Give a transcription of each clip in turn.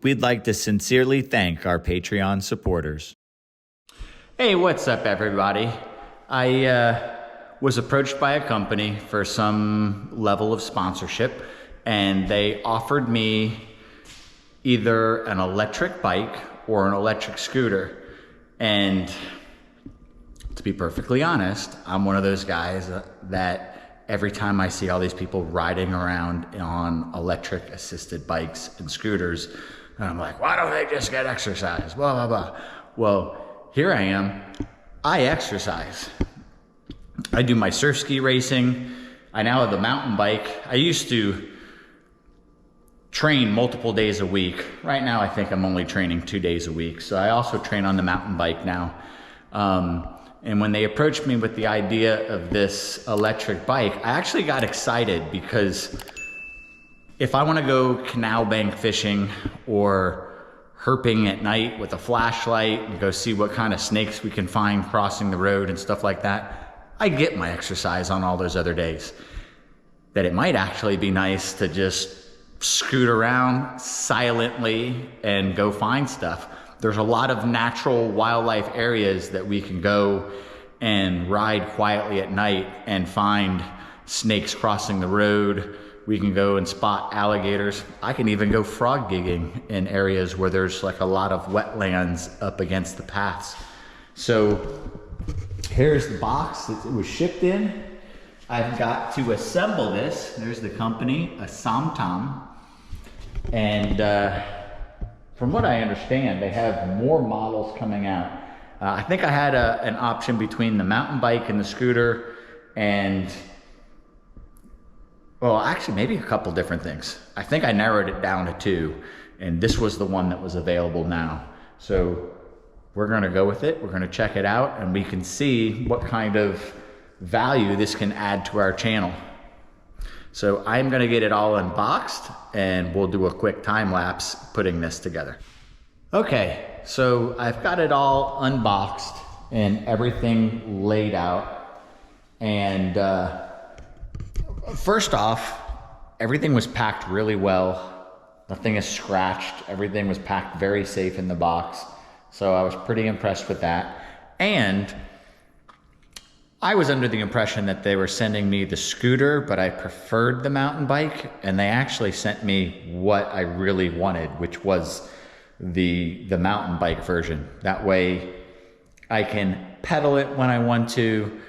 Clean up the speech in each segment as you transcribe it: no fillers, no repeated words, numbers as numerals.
We'd like to sincerely thank our Patreon supporters. Hey, what's up, everybody? I was approached by a company for some level of sponsorship, and they offered me either an electric bike or an electric scooter. And to be perfectly honest, I'm one of those guys that every time I see all these people riding around on electric assisted bikes and scooters, and I'm like, why don't they just get exercise? Blah, blah, blah. Well, here I am. I exercise. I do my surf ski racing. I now have a mountain bike. I used to train multiple days a week. Right now, I think I'm only training 2 days a week. So I also train on the mountain bike now. And when they approached me with the idea of this electric bike, I actually got excited because if I want to go canal bank fishing or herping at night with a flashlight and go see what kind of snakes we can find crossing the road and stuff like that, I get my exercise on all those other days. That it might actually be nice to just scoot around silently and go find stuff. There's a lot of natural wildlife areas that we can go and ride quietly at night and find snakes crossing the road. We can go and spot alligators. I can even go frog gigging in areas where there's like a lot of wetlands up against the paths. So here's the box that it was shipped in. I've got to assemble this. There's the company, Asomtom. And from what I understand, they have more models coming out. I think I had an option between the mountain bike and the scooter and, well, actually maybe a couple different things. I think I narrowed it down to 2, and this was the one that was available now. So we're gonna go with it. We're gonna check it out, and we can see what kind of value this can add to our channel. So I'm gonna get it all unboxed, and we'll do a quick time lapse putting this together. Okay, so I've got it all unboxed and everything laid out. And first off, everything was packed really well. Nothing is scratched. Everything was packed very safe in the box. So I was pretty impressed with that. And I was under the impression that they were sending me the scooter, but I preferred the mountain bike, and they actually sent me what I really wanted, which was the mountain bike version. That way I can pedal it when I want to,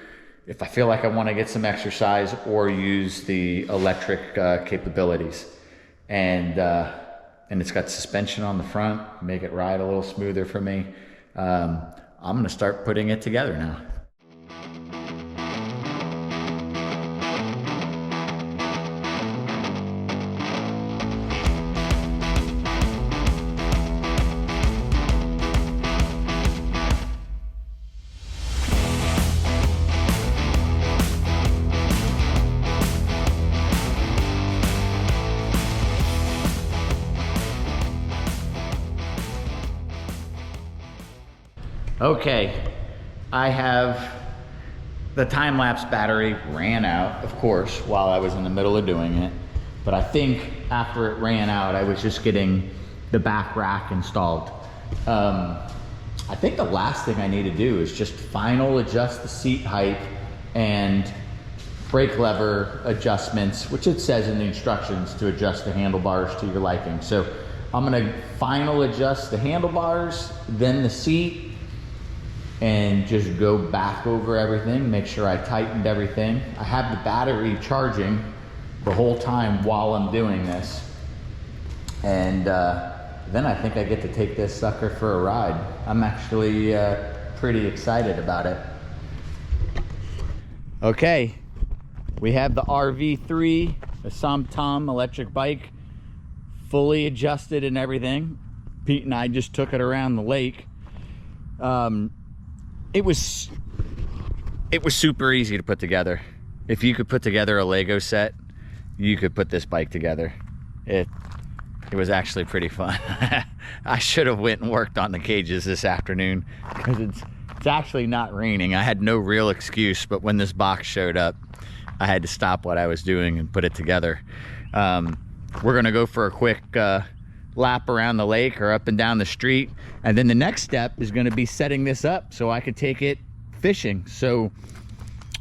if I feel like I want to get some exercise, or use the electric capabilities. And it's got suspension on the front, make it ride a little smoother for me. I'm gonna start putting it together now. Okay, I have the time-lapse battery ran out, of course, while I was in the middle of doing it. But I think after it ran out, I was just getting the back rack installed. I think the last thing I need to do is just final adjust the seat height and brake lever adjustments, which it says in the instructions to adjust the handlebars to your liking. So I'm gonna final adjust the handlebars, then the seat, and just go back over everything, make sure I tightened everything. I have the battery charging the whole time while I'm doing this. And then I think I get to take this sucker for a ride. I'm actually pretty excited about it. Okay, we have the RV3 Asomtom electric bike, fully adjusted and everything. Pete and I just took it around the lake. It was super easy to put together. If you could put together a Lego set, you could put this bike together. It was actually pretty fun. I should have went and worked on the cages this afternoon because it's actually not raining. I had no real excuse, but when this box showed up, I had to stop what I was doing and put it together. We're gonna go for a quick lap around the lake or up and down the street. And then the next step is going to be setting this up so I could take it fishing. So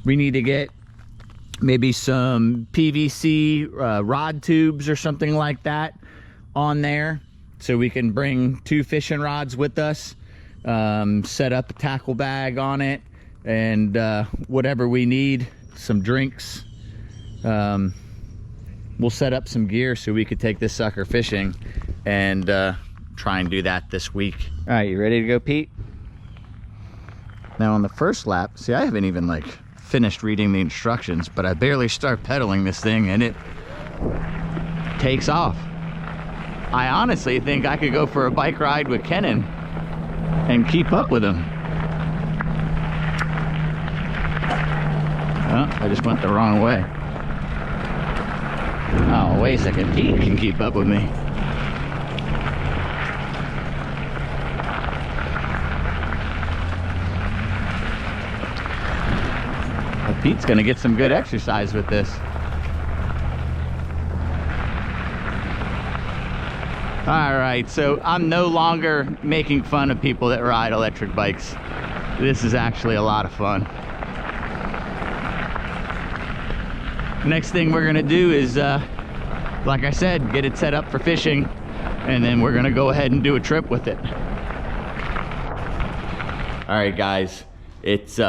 we need to get maybe some PVC rod tubes or something like that on there, so we can bring 2 fishing rods with us, set up a tackle bag on it, and whatever we need, some drinks. We'll set up some gear so we could take this sucker fishing and try and do that this week. All right, you ready to go, Pete? Now on the first lap, see, I haven't even like finished reading the instructions, but I barely start pedaling this thing and it takes off. I honestly think I could go for a bike ride with Kenan and keep up with him. Oh, I just went the wrong way. Oh, wait a second, Pete can keep up with me. Pete's gonna get some good exercise with this. All right, so I'm no longer making fun of people that ride electric bikes. This is actually a lot of fun. Next thing we're gonna do is, like I said, get it set up for fishing, and then we're gonna go ahead and do a trip with it. All right, guys, it's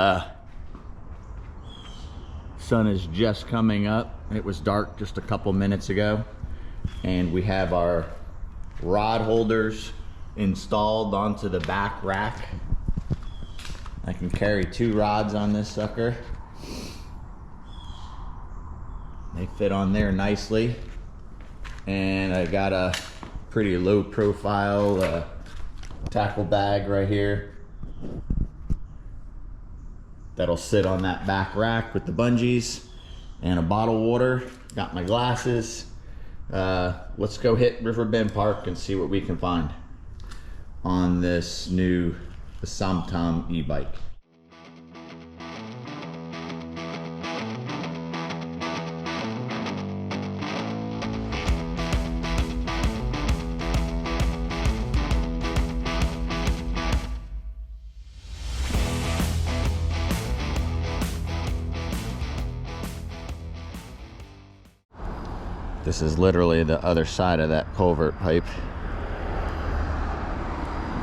sun is just coming up. It was dark just a couple minutes ago, and we have our rod holders installed onto the back rack. I can carry 2 rods on this sucker. They fit on there nicely, and I got a pretty low profile tackle bag right here that'll sit on that back rack with the bungees, and a bottle of water. Got my glasses. Let's go hit Riverbend Park and see what we can find on this new Asomtom e-bike. This is literally the other side of that culvert pipe.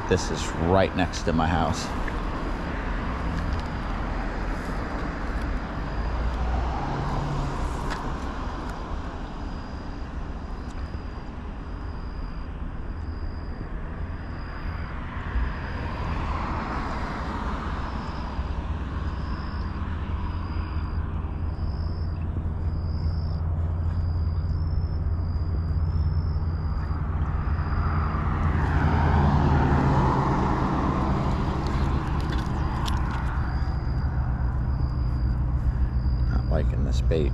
This is right next to my house. Liking this bait.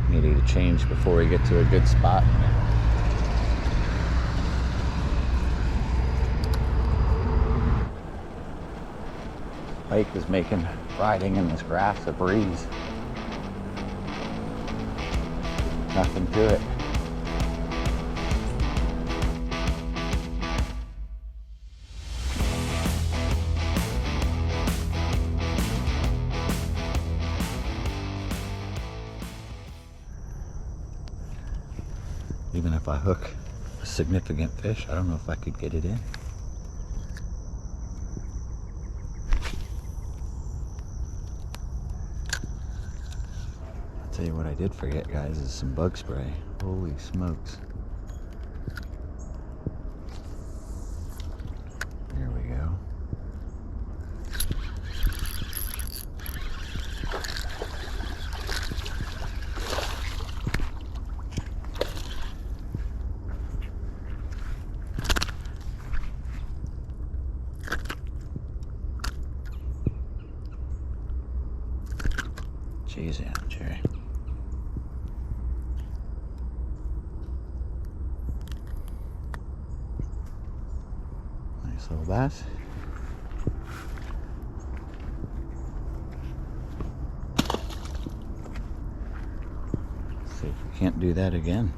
Needing to change before we get to a good spot. Bike is making riding in this grass a breeze. Nothing to it. Even if I hook a significant fish, I don't know if I could get it in. I'll tell you what I did forget, guys, is some bug spray. Holy smokes. There we go. Jeez, yeah, Jerry. Nice little bass. Let's see if we can't do that again.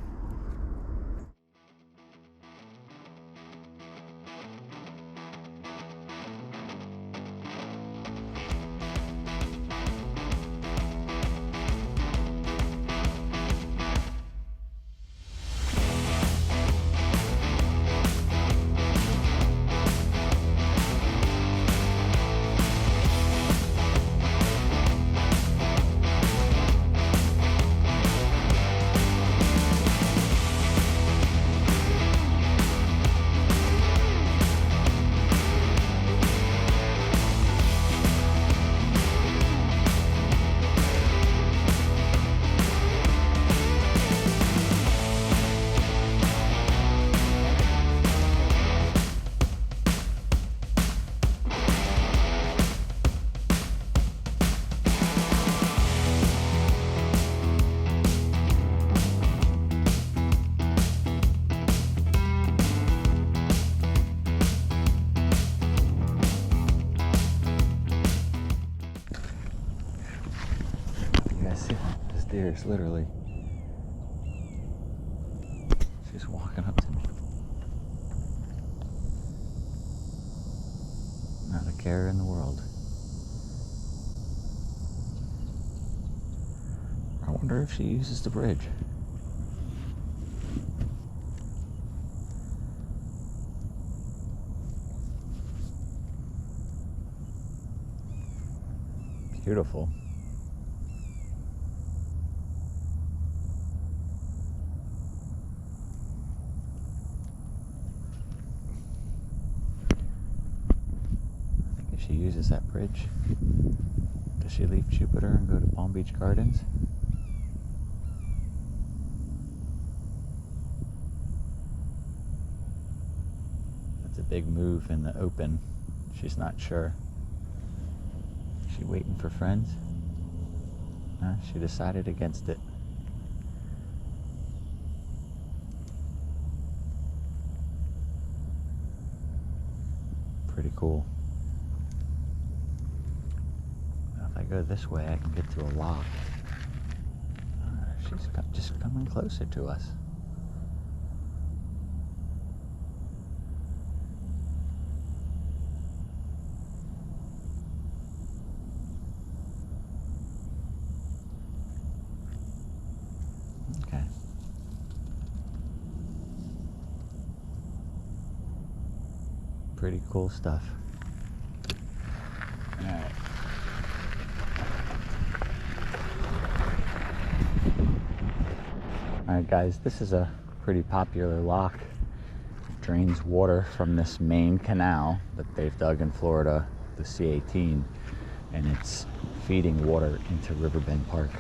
stairs, literally. She's walking up to me. Not a care in the world. I wonder if she uses the bridge. Beautiful. I think if she uses that bridge, does she leave Jupiter and go to Palm Beach Gardens? That's a big move in the open. She's not sure. Is she waiting for friends? No, she decided against it. Pretty cool. Now if I go this way, I can get to a lock. She's just coming closer to us. Okay. Pretty cool stuff. Alright. Alright guys, this is a pretty popular lock. It drains water from this main canal that they've dug in Florida, the C18, and it's feeding water into Riverbend Park.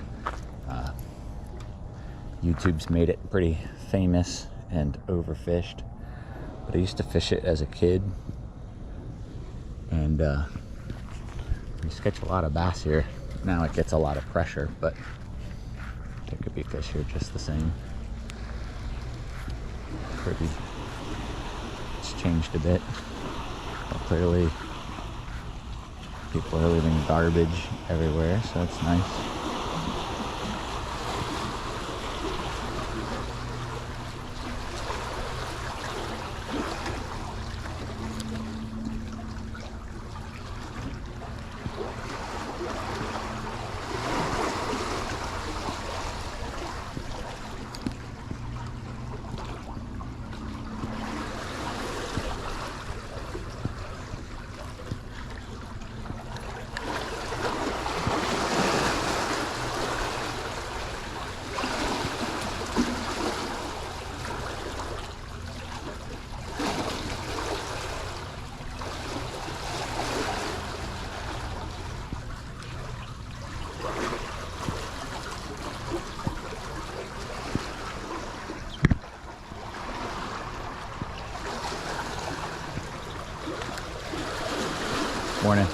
YouTube's made it pretty famous and overfished, but I used to fish it as a kid, and we used to catch a lot of bass here. Now it gets a lot of pressure, but there could be fish here just the same. It's changed a bit. But clearly people are leaving garbage everywhere, so it's nice. Morning.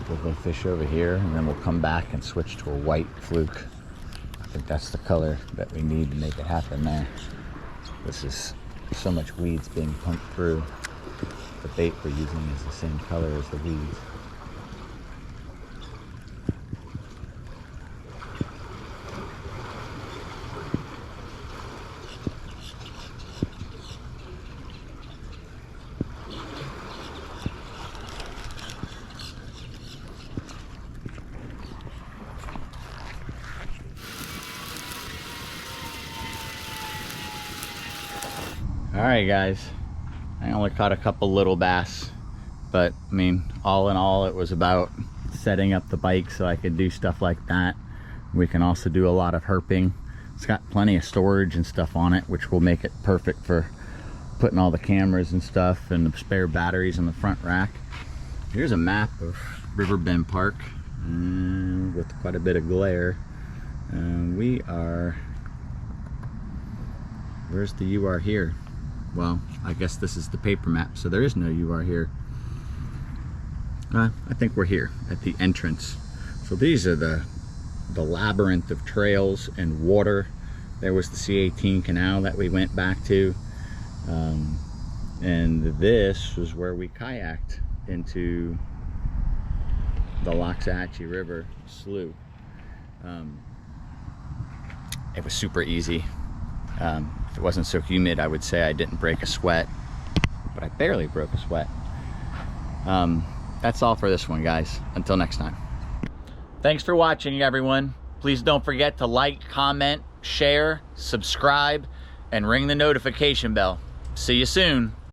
We'll go fish over here, and then we'll come back and switch to a white fluke. I think that's the color that we need to make it happen there. This is so much weeds being pumped through. The bait we're using is the same color as the weeds. All right, guys, I only caught a couple little bass, but I mean, all in all, it was about setting up the bike so I could do stuff like that. We can also do a lot of herping. It's got plenty of storage and stuff on it, which will make it perfect for putting all the cameras and stuff and the spare batteries in the front rack. Here's a map of Riverbend Park with quite a bit of glare. We are, where's the "you are here"? Well, I guess this is the paper map, so there is no "you are here." I think we're here at the entrance. So these are the labyrinth of trails and water. There was the C-18 canal that we went back to. And this was where we kayaked into the Loxahatchee River slough. It was super easy. If it wasn't so humid, I would say I didn't break a sweat, but I barely broke a sweat. That's all for this one, guys. Until next time. Thanks for watching, everyone. Please don't forget to like, comment, share, subscribe, and ring the notification bell. See you soon.